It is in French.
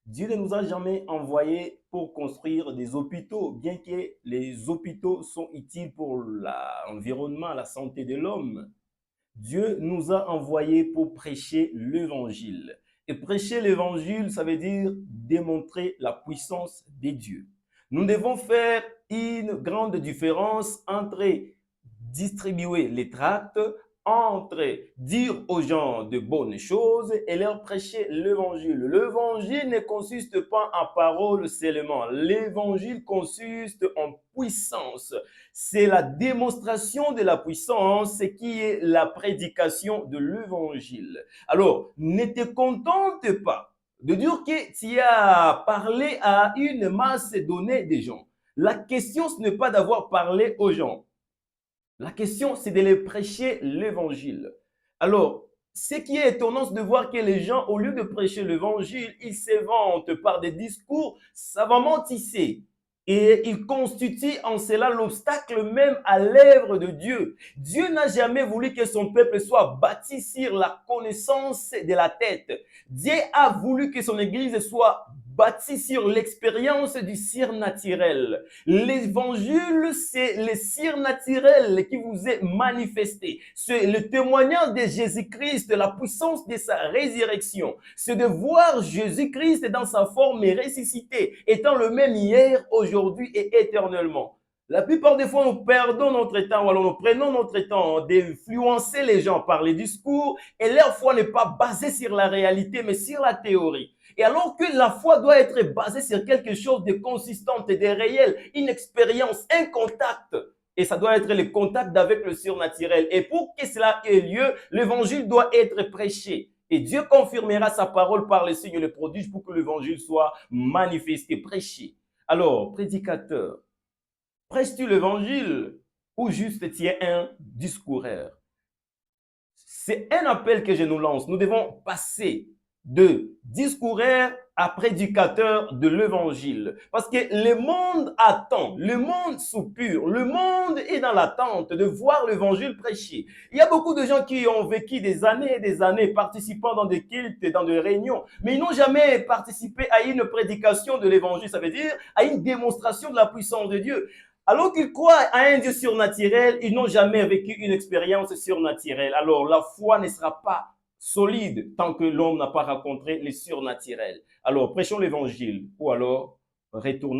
Dieu ne nous a jamais envoyés pour construire des hôpitaux, bien que les hôpitaux sont utiles pour l'environnement, la santé de l'homme. Dieu nous a envoyés pour prêcher l'évangile. Et prêcher l'évangile, ça veut dire démontrer la puissance de Dieu. Nous devons faire une grande différence entre distribuer les tracts, entre dire aux gens de bonnes choses et leur prêcher l'évangile. L'évangile ne consiste pas en paroles seulement. L'évangile consiste en puissance. C'est la démonstration de la puissance qui est la prédication de l'évangile. Alors, ne te contente pas de dire que tu as parlé à une masse donnée de gens. La question, ce n'est pas d'avoir parlé aux gens. La question, c'est de les prêcher l'évangile. Alors, ce qui est étonnant, c'est de voir que les gens, au lieu de prêcher l'évangile, ils se vantent par des discours savamment tissés. Et ils constituent en cela l'obstacle même à l'œuvre de Dieu. Dieu n'a jamais voulu que son peuple soit bâti sur la connaissance de la tête. Dieu a voulu que son église soit bâtie sur l'expérience du surnaturel. L'évangile, c'est le surnaturel qui vous est manifesté. C'est le témoignage de Jésus-Christ, de la puissance de sa résurrection. C'est de voir Jésus-Christ dans sa forme ressuscitée, étant le même hier, aujourd'hui et éternellement. La plupart des fois, nous perdons notre temps, ou alors nous prenons notre temps d'influencer les gens par les discours, et leur foi n'est pas basée sur la réalité, mais sur la théorie. Et alors que la foi doit être basée sur quelque chose de consistant et de réel, une expérience, un contact. Et ça doit être le contact avec le surnaturel. Et pour que cela ait lieu, l'évangile doit être prêché. Et Dieu confirmera sa parole par les signes et les prodiges pour que l'évangile soit manifesté, prêché. Alors, prédicateur, prêches-tu l'évangile ou juste tu es un discoureur? C'est un appel que je nous lance. Nous devons passer de discoureur à prédicateur de l'évangile. Parce que le monde attend, le monde soupire, le monde est dans l'attente de voir l'évangile prêché. Il y a beaucoup de gens qui ont vécu des années et des années participant dans des cultes, dans des réunions, mais ils n'ont jamais participé à une prédication de l'évangile, ça veut dire à une démonstration de la puissance de Dieu. Alors qu'ils croient à un Dieu surnaturel, ils n'ont jamais vécu une expérience surnaturelle. Alors la foi ne sera pas solide tant que l'homme n'a pas rencontré le surnaturel. Alors prêchons l'évangile ou alors retournons